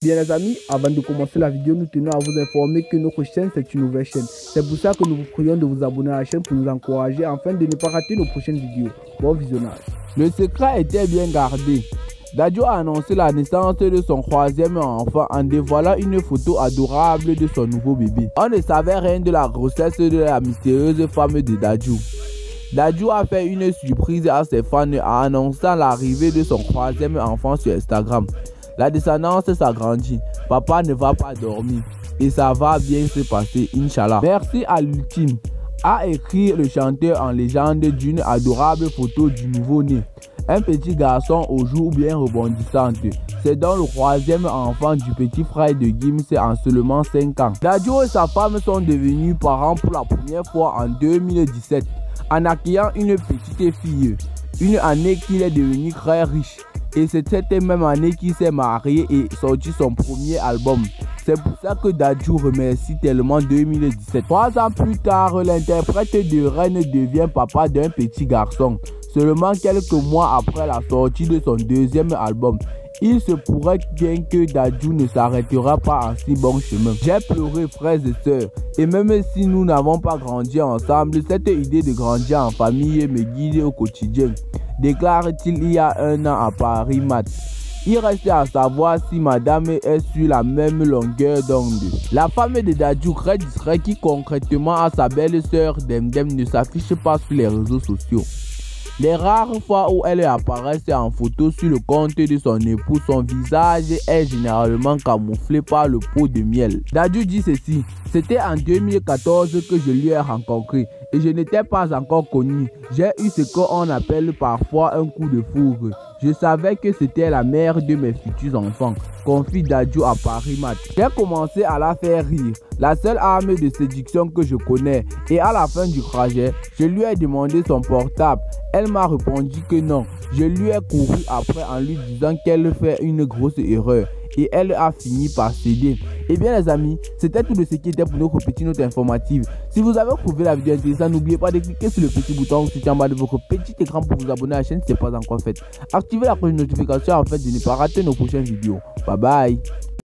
Bien les amis, avant de commencer la vidéo, nous tenons à vous informer que notre chaîne c'est une nouvelle chaîne. C'est pour ça que nous vous prions de vous abonner à la chaîne pour nous encourager afin de ne pas rater nos prochaines vidéos. Bon visionnage. Le secret était bien gardé. Dadju a annoncé la naissance de son troisième enfant en dévoilant une photo adorable de son nouveau bébé. On ne savait rien de la grossesse de la mystérieuse femme de Dadju. Dadju a fait une surprise à ses fans en annonçant l'arrivée de son troisième enfant sur Instagram. La descendance s'agrandit, papa ne va pas dormir et ça va bien se passer, Inch'Allah. Merci à l'ultime, a écrit le chanteur en légende d'une adorable photo du nouveau-né. Un petit garçon aux joues bien rebondissantes. C'est donc le troisième enfant du petit frère de Gims en seulement 5 ans. Dadju et sa femme sont devenus parents pour la première fois en 2017 en accueillant une petite fille. Une année qu'il est devenu très riche. Et c'est cette même année qu'il s'est marié et sorti son premier album. C'est pour ça que Dadju remercie tellement 2017. 3 ans plus tard, l'interprète de Reine devient papa d'un petit garçon. Seulement quelques mois après la sortie de son deuxième album. Il se pourrait bien que Dadju ne s'arrêtera pas en si bon chemin. J'ai pleuré frères et sœurs. Et même si nous n'avons pas grandi ensemble, cette idée de grandir en famille me guide au quotidien. Déclare-t-il il y a 1 an à Paris Mat. Il reste à savoir si madame est sur la même longueur d'onde. La femme de Dadju, très discrète, qui concrètement a sa belle-sœur Demdem, ne s'affiche pas sur les réseaux sociaux. Les rares fois où elle apparaît en photo sur le compte de son époux, son visage est généralement camouflé par le pot de miel. Dadju dit ceci: c'était en 2014 que je lui ai rencontré et je n'étais pas encore connu. J'ai eu ce qu'on appelle parfois un coup de foudre. Je savais que c'était la mère de mes futurs enfants, confie Dadju à Paris Mat. J'ai commencé à la faire rire, la seule arme de séduction que je connais, et à la fin du trajet, je lui ai demandé son portable. Elle m'a répondu que non. Je lui ai couru après en lui disant qu'elle fait une grosse erreur. Et elle a fini par céder. Et bien les amis, c'était tout de ce qui était pour notre petite note informative. Si vous avez trouvé la vidéo intéressante, n'oubliez pas de cliquer sur le petit bouton situé en bas de votre petit écran pour vous abonner à la chaîne si ce n'est pas encore fait. Activez la cloche de notification afin de ne pas rater nos prochaines vidéos. Bye bye.